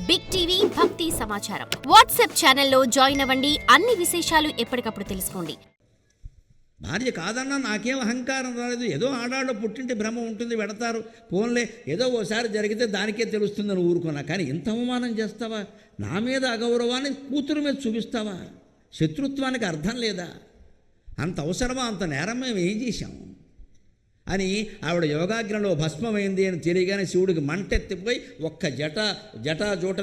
Big TV భక్తి సమాచారం WhatsApp ఛానల్లో జాయిన్ అవ్వండి. అన్ని విశేషాలు ఎప్పటికప్పుడు తెలుసుకోండి. భార్య కాదన్నా నాకేం అహంకారం రాలేదు, ఏదో ఆడాళ్ళు పుట్టింటి భ్రమ ఉంటుంది, పెడతారు, పోన్లే ఏదో ఓసారి జరిగితే దానికే తెలుస్తుందని ఊరుకున్నా. కానీ ఇంత అవమానం చేస్తావా? నా మీద అగౌరవాన్ని కూతురు మీద చూపిస్తావా? శత్రుత్వానికి అర్థం లేదా? అంత అవసరమా? అంత నేరం మేము ఏం చేశాము అని ఆవిడ యోగాగ్నిలో భస్మమైంది అని తెలియగానే శివుడికి మంటెత్తిపోయి ఒక్క జటా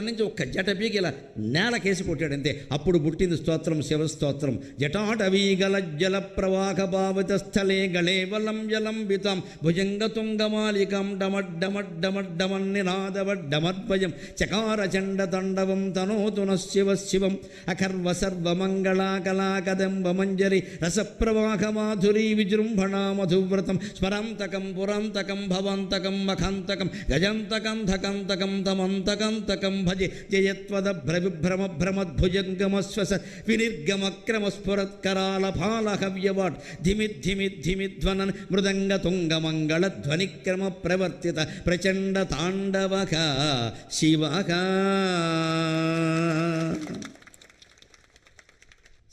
నుంచి ఒక్క జట పీకి ఇలా నేలకేసి కొట్టాడు అంతే. అప్పుడు పుట్టింది స్తోత్రం, శివస్తోత్రం. జటాటవీగల జల ప్రవాహ భావిత స్థలే గళేవలం జలంబితం భుజంగతుంగమాలికం డమడ్డమడ్డమడ్డమన్నినాదవడ్డమద్వయం చకార చండ తండవం తనోతున శివ శివం అఖర్వ సర్వమంగళాకలాకదంబ మంజరి రసప్రవాహ మాధురీ విజృంభణా మధువ్రతం స్మరంతకం పురంతకం భవంతకం మఖంతకం గజంతకం ధకంతకం తమంతకంతకం భజే జయత్వద భ్రవిభ్రమ భ్రమద్భుజంగమశ్వస వినిర్గమక్రమస్ఫురత్కరాల ఫాలహవ్యవాట్ ధిమిద్ధిమిద్ధిమిధ్వనన్ మృదంగ తుంగమంగళ ధ్వనిక్రమ ప్రవర్తిత ప్రచండ తాండవక శివక.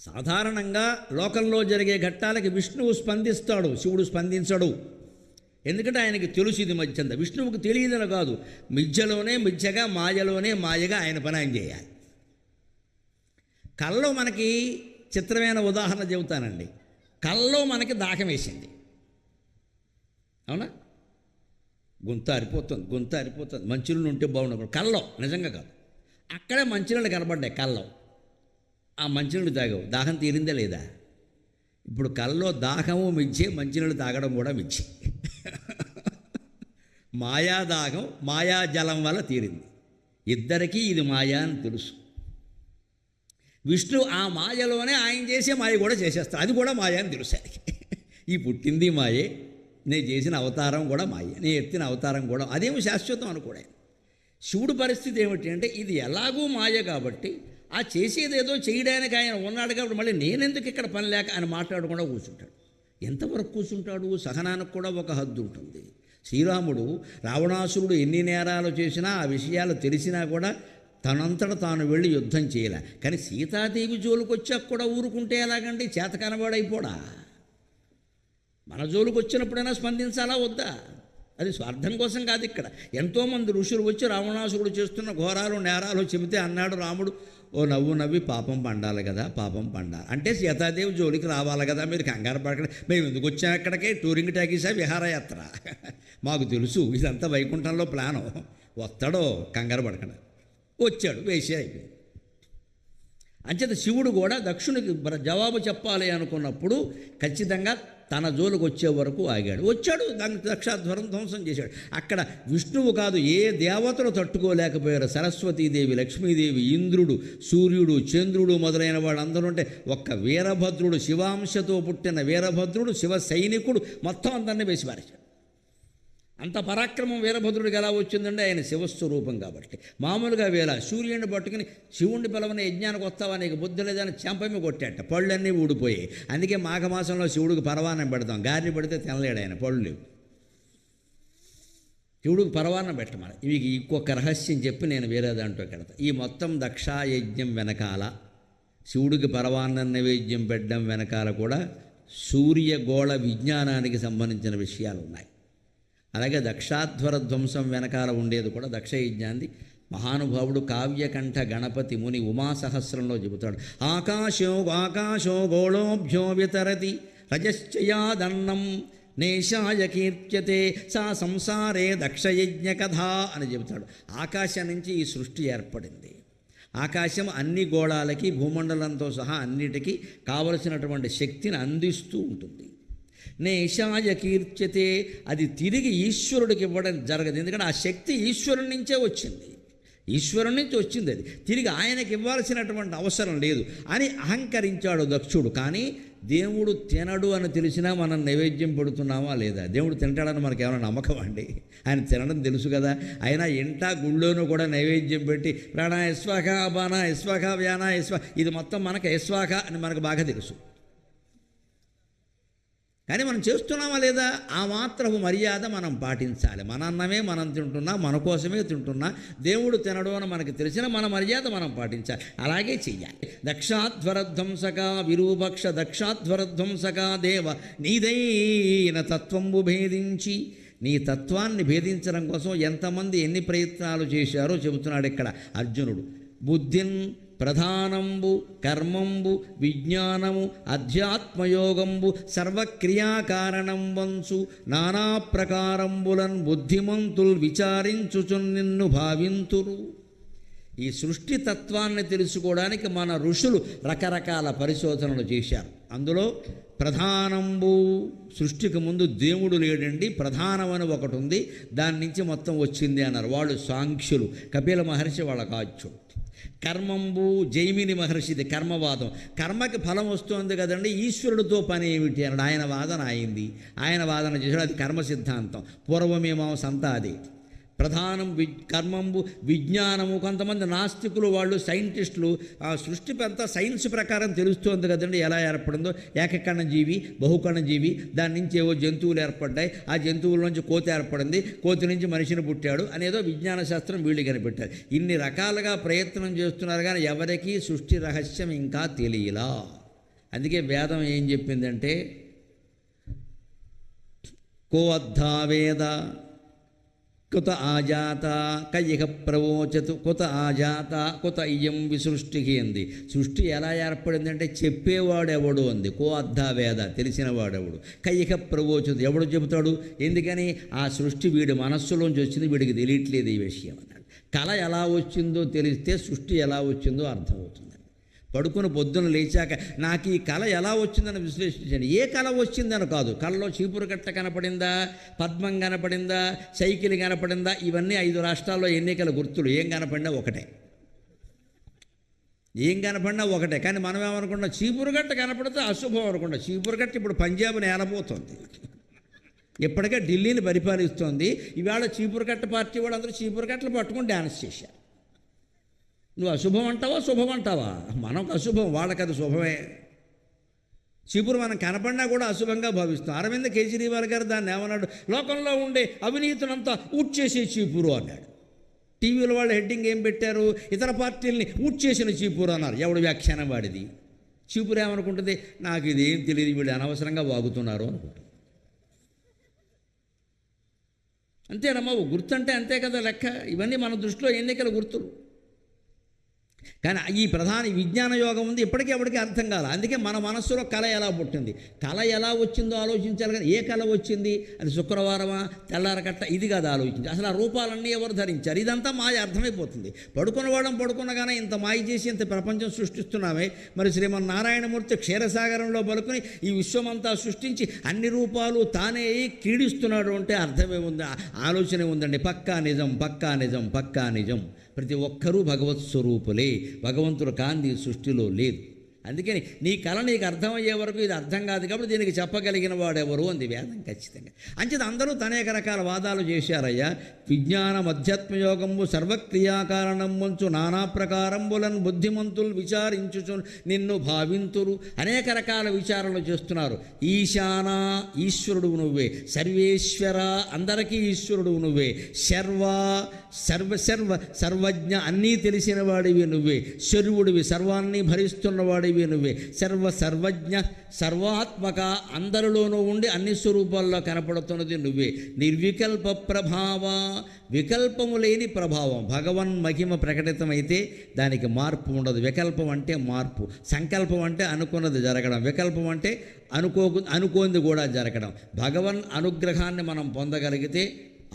సాధారణంగా లోకంలో జరిగే ఘట్టాలకి విష్ణువు స్పందిస్తాడు, శివుడు స్పందించడు. ఎందుకంటే ఆయనకి తెలుసు ఇది మధ్యంత. విష్ణువుకు తెలియదని కాదు, మిథ్యలోనే మిథ్యగా మాయలోనే మాయగా ఆయన పని ఆయన చేయాలి. కళ్ళలో మనకి చిత్రమైన ఉదాహరణ చెబుతానండి. కళ్ళలో మనకి దాహం వేసింది, అవునా? గొంత అరిపోతుంది, మంచినీళ్ళు ఉంటే బాగుండదు. కళ్ళలో నిజంగా కాదు, అక్కడే మంచినీళ్ళు కనబడ్డాయి కళ్ళలో. ఆ మంచినీళ్ళు తాగావు, దాహం తీరిందా లేదా? ఇప్పుడు కళ్ళలో దాహము మిచ్చే, మంచినీళ్ళు తాగడం కూడా మిచ్చే. మాయాదాహం మాయాజలం వల్ల తీరింది. ఇద్దరికీ ఇది మాయా అని తెలుసు. విష్ణు ఆ మాయలోనే ఆయన చేసే మాయ కూడా చేసేస్తాడు, అది కూడా మాయ అని తెలుసు ఆయనకి. ఈ పుట్టింది మాయే, నేను చేసిన అవతారం కూడా మాయే, నేను ఎత్తిన అవతారం కూడా అదేమి శాశ్వతం అనుకోడే. శివుడు పరిస్థితి ఏమిటి అంటే ఇది ఎలాగూ మాయ కాబట్టి ఆ చేసేదేదో చేయడానికి ఆయన ఉన్నాడు కాబట్టి మళ్ళీ నేనెందుకు ఇక్కడ పని లేక ఆయన మాట్లాడకుండా కూర్చుంటాడు. ఎంతవరకు కూర్చుంటాడు? సహనానికి కూడా ఒక హద్దు ఉంటుంది. శ్రీరాముడు రావణాసురుడు ఎన్ని నేరాలు చేసినా ఆ విషయాలు తెలిసినా కూడా తనంతట తాను వెళ్ళి యుద్ధం చేయలే. కానీ సీతాదేవి జోలికి వచ్చాక కూడా ఊరుకుంటే ఎలాగండి? చేతకనవాడైపోడా? మన జోలికి వచ్చినప్పుడైనా స్పందించాలా వద్దా? అది స్వార్థం కోసం కాదు. ఇక్కడ ఎంతోమంది ఋషులు వచ్చి రావణాసురుడు చేస్తున్న ఘోరాలు నేరాలు చెబితే అన్నాడు రాముడు, ఓ నవ్వు నవ్వి పాపం పండాలి కదా, పాపం పండాలి అంటే సీతాదేవి జోలికి రావాలి కదా, మీరు కంగారు పడకండి, మేము ఎందుకు వచ్చాం అక్కడికే, టూరింగ్ టాకీసా విహారయాత్ర, మాకు తెలుసు ఇదంతా వైకుంఠంలో ప్లాను, వస్తాడో కంగారు పడకండి. వచ్చాడు, వేసే అయిపోయింది. అంచేత శివుడు కూడా దక్షునికి జవాబు చెప్పాలి అనుకున్నప్పుడు ఖచ్చితంగా తన జోలికి వచ్చే వరకు ఆగాడు. వచ్చాడు, దాన్ని దక్షాధ్వరం ధ్వంసం చేశాడు. అక్కడ విష్ణువు కాదు, ఏ దేవతలు తట్టుకోలేకపోయారు. సరస్వతీదేవి, లక్ష్మీదేవి, ఇంద్రుడు, సూర్యుడు, చంద్రుడు మొదలైన వాళ్ళందరూ ఉంటే ఒక్క వీరభద్రుడు, శివాంశతో పుట్టిన వీరభద్రుడు, శివ సైనికుడు మొత్తం అందరినీ వేసి పారేశాడు. అంత పరాక్రమం వీరభద్రుడికి ఎలా వచ్చిందంటే ఆయన శివస్వరూపం కాబట్టి. మామూలుగా వేళ సూర్యుడిని పట్టుకుని శివుణ్ణి పిలవని యజ్ఞానికి వస్తావా, నీకు బుద్ధి లేదని చెంపమి కొట్టాట, పళ్ళన్నీ ఊడిపోయాయి. అందుకే మాఘమాసంలో శివుడికి పరవాన్నం పెడతాం, గారిని పెడితే తినలేడు ఆయన, పళ్ళు లేవు. శివుడికి పరవాన్నం పెట్టమని. ఇవి ఇంకొక రహస్యం చెప్పి నేను వేరే దాంట్లో పెడతా. ఈ మొత్తం దక్షాయజ్ఞం వెనకాల, శివుడికి పరవాన్నం నైవేద్యం పెట్టడం వెనకాల కూడా సూర్యగోళ విజ్ఞానానికి సంబంధించిన విషయాలు ఉన్నాయి. అలాగే దక్షాధ్వర ధ్వంసం వెనకాల ఉండేది కూడా దక్షయజ్ఞాన్ని మహానుభావుడు కావ్యకంఠ గణపతి ముని ఉమాసహస్రంలో చెబుతాడు. ఆకాశో గోళోభ్యో వితరతి రజశ్చయాదన్నం నేషాయ కీర్త్యతే సా సంసారే దక్షయజ్ఞ కథ అని చెబుతాడు. ఆకాశం నుంచి ఈ సృష్టి ఏర్పడింది. ఆకాశం అన్ని గోళాలకి, భూమండలంతో సహా అన్నిటికీ కావలసినటువంటి శక్తిని అందిస్తూ ఉంటుంది. నేషాయ కీర్త్యతే, అది తిరిగి ఈశ్వరుడికి ఇవ్వడం జరగదు. ఎందుకంటే ఆ శక్తి ఈశ్వరుడి నుంచే వచ్చింది, ఈశ్వరుడి నుంచి వచ్చింది, అది తిరిగి ఆయనకి ఇవ్వాల్సినటువంటి అవసరం లేదు అని అహంకరించాడు దక్షుడు. కానీ దేవుడు తినడు అని తెలిసినా మనం నైవేద్యం పెడుతున్నామా లేదా? దేవుడు తింటాడని మనకు ఏమైనా నమ్మకం అండి? ఆయన తినడం తెలుసు కదా. అయినా ఇంటా గుళ్ళోనూ కూడా నైవేద్యం పెట్టి ప్రాణ యస్వాఖ అపాన యస్వాఖ వ్యాన యస్వా, ఇది మొత్తం మనకు యస్వాఖ అని మనకు బాగా తెలుసు. కానీ మనం చేస్తున్నామా లేదా? ఆ మాత్రపు మర్యాద మనం పాటించాలి. మన అన్నమే మనం తింటున్నా, మన కోసమే తింటున్నా, దేవుడు తినడు అని మనకు తెలిసిన మన మర్యాద మనం పాటించాలి. అలాగే చెయ్యాలి. దక్షాధ్వరధ్వంసక విరూపక్ష దక్షాధ్వరధ్వంసక దేవ నీదైన తత్వంబు భేదించి, నీ తత్వాన్ని భేదించడం కోసం ఎంతమంది ఎన్ని ప్రయత్నాలు చేశారో చెబుతున్నాడు ఇక్కడ అర్జునుడు. బుద్ధిన్ ప్రధానంబు కర్మంబు విజ్ఞానము అధ్యాత్మయోగంబు సర్వక్రియాకారణం వంచు నానా ప్రకారంబులన్ బుద్ధిమంతుల్ విచారించుచున్ నిన్ను భావింతురు. ఈ సృష్టి తత్వాన్ని తెలుసుకోవడానికి మన ఋషులు రకరకాల పరిశోధనలు చేశారు. అందులో ప్రధానంబు, సృష్టికి ముందు దేవుడు లేడండి, ప్రధానమని ఒకటి ఉంది, దాని నుంచి మొత్తం వచ్చింది అన్నారు వాళ్ళు సాంఖ్యులు. కపిల మహర్షి వాళ్ళ కాచుడు. కర్మంబు జైమిని మహర్షిది కర్మవాదం. కర్మకి ఫలం వస్తుంది కదండి, ఈశ్వరుడితో పని ఏమిటి అన్నాడు. ఆయన వాదన అయింది, ఆయన వాదన చేశాడు. అది కర్మ సిద్ధాంతం. పూర్వమీమాంస అంతా అది. ప్రధానం కర్మంబు విజ్ఞానము. కొంతమంది నాస్తికులు వాళ్ళు సైంటిస్టులు ఆ సృష్టి అంతా సైన్స్ ప్రకారం తెలుస్తోంది కదండి ఎలా ఏర్పడిందో. ఏకకణ జీవి, బహుకణ జీవి, దాని నుంచి ఏవో జంతువులు ఏర్పడ్డాయి, ఆ జంతువుల నుంచి కోతి ఏర్పడింది, కోతి నుంచి మనిషిని పుట్టాడు అనేదో విజ్ఞాన శాస్త్రం వీళ్ళు కనిపెట్టారు. ఇన్ని రకాలుగా ప్రయత్నం చేస్తున్నారు కానీ ఎవరికీ సృష్టి రహస్యం ఇంకా తెలియలా. అందుకే వేదం ఏం చెప్పిందంటే కో అద్ధా వేద కుత ఆజాత కయిక ప్రవోచతు కుత ఆజాత కుత ఇయం విసృష్టికి అంది. సృష్టి ఎలా ఏర్పడిందంటే చెప్పేవాడెవడు అంది. కో అద్ధా వేద తెలిసినవాడెవడు, కయిక ప్రవోచతు ఎవడు చెబుతాడు. ఎందుకని ఆ సృష్టి వీడి మనస్సులోంచి వచ్చింది, వీడికి తెలియట్లేదు ఈ విషయం అన్నాడు. కళ ఎలా వచ్చిందో తెలిస్తే సృష్టి ఎలా వచ్చిందో అర్థమవుతుంది. పడుకుని పొద్దున లేచాక నాకు ఈ కళ ఎలా వచ్చిందని విశ్లేషించండి. ఏ కళ వచ్చిందని కాదు, కళలో చీపురు కట్ట కనపడిందా, పద్మం కనపడిందా, సైకిల్ కనపడిందా, ఇవన్నీ 5 రాష్ట్రాల్లో ఎన్నికల గుర్తులు. ఏం కనపడినా ఒకటే, ఏం కనపడినా ఒకటే. కానీ మనం ఏమనుకున్నా చీపురు కట్ట కనపడితే అశుభం అనుకున్నా. చీపురు కట్ట ఇప్పుడు పంజాబ్ని ఏలబోతోంది, ఇప్పటికే ఢిల్లీని పరిపాలిస్తోంది. ఇవాళ చీపురు కట్ట పార్టీ వాళ్ళందరూ చీపురు కట్టలు పట్టుకుని డ్యాన్స్ చేశారు. నువ్వు అశుభం అంటావా శుభం అంటావా? మనకు అశుభం, వాళ్ళకి అది శుభమే. చీపురు మనం కనపడినా కూడా అశుభంగా భావిస్తాం. అరవింద్ కేజ్రీవాల్ గారు దాన్ని ఏమన్నాడు, లోకంలో ఉండే అవినీతినంతా ఊడ్చేసే చీపురు అన్నాడు. టీవీలో వాళ్ళు హెడ్డింగ్ ఏం పెట్టారు, ఇతర పార్టీలని ఊడ్చేసిన చీపురు అన్నారు. ఎవడు వ్యాఖ్యానం వాడిది. చీపురు ఏమనుకుంటుంది, నాకు ఇదేం తెలియదు, వీళ్ళు అనవసరంగా వాగుతున్నారు అనుకుంటుంది. అంతేనమ్మా, గుర్తు అంటే అంతే కదా లెక్క. ఇవన్నీ మన దృష్టిలో ఎన్నికల గుర్తులు. కానీ ఈ ప్రధాన విజ్ఞాన యోగం ఉంది, ఇప్పటికీ ఎవరికి అర్థం కాదు. అందుకే మన మనస్సులో కళ ఎలా పుట్టింది, కళ ఎలా వచ్చిందో ఆలోచించాలి. కానీ ఏ కళ వచ్చింది, అది శుక్రవారమా తెల్లారకట్ట, ఇది కాదు ఆలోచించి. అసలు ఆ రూపాలన్నీ ఎవరు ధరించారు, ఇదంతా మాయ అర్థమైపోతుంది. పడుకున్నవాడం పడుకున్నగానే ఇంత మాయ చేసి ఇంత ప్రపంచం సృష్టిస్తున్నామే. మరి శ్రీమన్నారాయణమూర్తి క్షీరసాగరంలో పలుకుని ఈ విశ్వమంతా సృష్టించి అన్ని రూపాలు తానే క్రీడిస్తున్నాడు అంటే అర్థమే ఉంది, ఆలోచనే ఉందండి. పక్కా నిజం, పక్కా నిజం, పక్కా నిజం. ప్రతి ఒక్కరూ భగవత్ స్వరూపులే, భగవంతుడు కాంతి సృష్టిలో లేదు. అందుకని నీ కళ నీకు అర్థమయ్యే వరకు ఇది అర్థం కాదు కాబట్టి దీనికి చెప్పగలిగిన వాడెవరు అంది వేదం ఖచ్చితంగా. అంచేత అందరూ అనేక రకాల వాదాలు చేశారయ్యా. విజ్ఞానం అధ్యాత్మయోగంబు సర్వక్రియాకారణం వంచు నానా ప్రకారంబులన్ బుద్ధిమంతులు విచారించుచు నిన్ను భావింతురు. అనేక రకాల విచారణలు చేస్తున్నారు. ఈశాన ఈశ్వరుడు నువ్వే, సర్వేశ్వర అందరికీ ఈశ్వరుడు నువ్వే, శర్వ సర్వ సర్వ సర్వజ్ఞ అన్నీ తెలిసిన వాడివి నువ్వే, శర్వుడివి సర్వాన్ని భరిస్తున్నవాడివి నువ్వే, సర్వజ్ఞ సర్వాత్మక అందరిలోనూ ఉండి అన్ని స్వరూపాల్లో కనపడుతున్నది నువ్వే, నిర్వికల్ప ప్రభావ వికల్పము లేని ప్రభావం. భగవన్ మహిమ ప్రకటితమైతే దానికి మార్పు ఉండదు. వికల్పం అంటే మార్పు, సంకల్పం అంటే అనుకున్నది జరగడం, వికల్పం అంటే అనుకోనిది కూడా జరగడం. భగవన్ అనుగ్రహాన్ని మనం పొందగలిగితే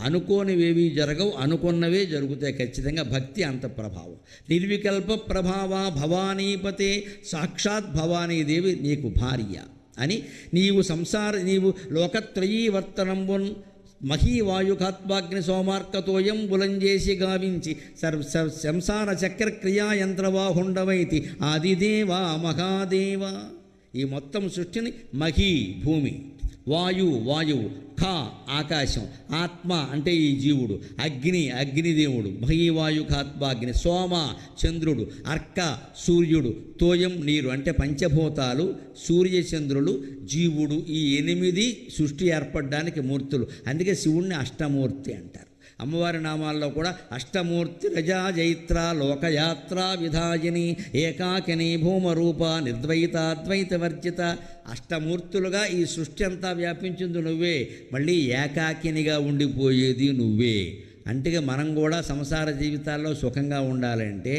అనుకోనివేవి జరగవు, అనుకున్నవే జరుగుతాయి ఖచ్చితంగా. భక్తి అంత ప్రభావం. నిర్వికల్ప ప్రభావ భవానీపతే సాక్షాత్ భవానీదేవి నీకు భార్య అని నీవు లోకత్రయీవర్తనంబున్ మహీవాయుకాత్మాగ్ని సోమార్కతోయం బులంజేసి గావించి సంసార చక్రక్రియా యంత్రవాహుండవైతి ఆదిదేవా మహాదేవ. ఈ మొత్తం సృష్టిని మహీ భూమి, వాయువు, ఖ ఆకాశం, ఆత్మ అంటే ఈ జీవుడు, అగ్నిదేవుడు, మహీవాయుఖాత్మాగ్ని, సోమ చంద్రుడు, అర్క సూర్యుడు, తోయం నీరు అంటే పంచభూతాలు, సూర్యచంద్రులు, జీవుడు, ఈ 8 సృష్టి ఏర్పడడానికి మూర్తులు. అందుకే శివుణ్ణి అష్టమూర్తి అంటారు. అమ్మవారి నామాల్లో కూడా అష్టమూర్తి రజా జైత్ర లోకయాత్ర విధాయిని ఏకాకిని భూమరూప నిర్ద్వైతాద్వైతవర్జిత. అష్టమూర్తులుగా ఈ సృష్టి అంతా వ్యాపించింది నువ్వే, మళ్ళీ ఏకాకినిగా ఉండిపోయేది నువ్వే. అంటే మనం కూడా సంసార జీవితాల్లో సుఖంగా ఉండాలంటే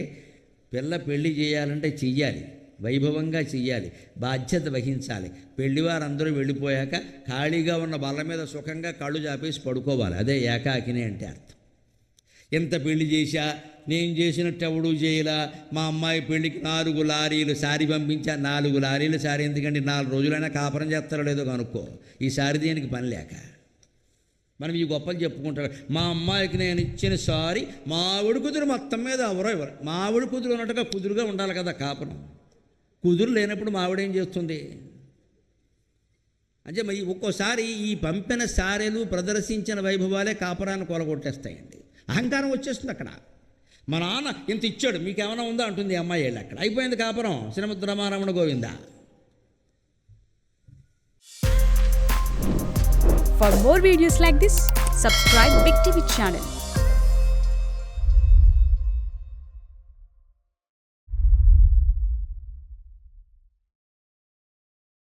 పెళ్ళి చేయాలంటే చెయ్యాలి, వైభవంగా చెయ్యాలి, బాధ్యత వహించాలి. పెళ్లివారందరూ వెళ్ళిపోయాక ఖాళీగా ఉన్న బల్ల మీద సుఖంగా కళ్ళు చాపేసి పడుకోవాలి. అదే ఏకాకిని అంటే అర్థం. ఎంత పెళ్లి చేశా, నేను చేసినట్టు ఎవడూ చేయలా, మా అమ్మాయి పెళ్లికి 4 లారీలు సారీ పంపించా. 4 లారీలు సారీ ఎందుకంటే 4 రోజులైనా కాపురం చేస్తారో లేదో కనుక్కో. ఈ సారీ దేనికి పని లేక మనం ఈ గొప్పలు చెప్పుకుంటాం. మా అమ్మాయికి నేను ఇచ్చిన సారీ మా ఆవిడ కుదురు మొత్తం మీద ఎవరు మా ఆవిడ కుదురు ఉన్నట్టుగా కుదురుగా ఉండాలి కదా కాపురం. కుదురు లేనప్పుడు మా ఆవిడ ఏం చేస్తుంది అంటే మరి ఒక్కోసారి ఈ పంపిన సారెలు ప్రదర్శించిన వైభవాలే కాపురాన్ని కొలగొట్టేస్తాయండి. అహంకారం వచ్చేస్తుంది అక్కడ. మా నాన్న ఇంత ఇచ్చాడు మీకేమైనా ఉందా అంటుంది ఈ అమ్మాయి వెళ్ళి. అక్కడ అయిపోయింది కాపురం. శ్రీమద్ రమారమణ Govinda. For more videos like this, subscribe Big TV channel.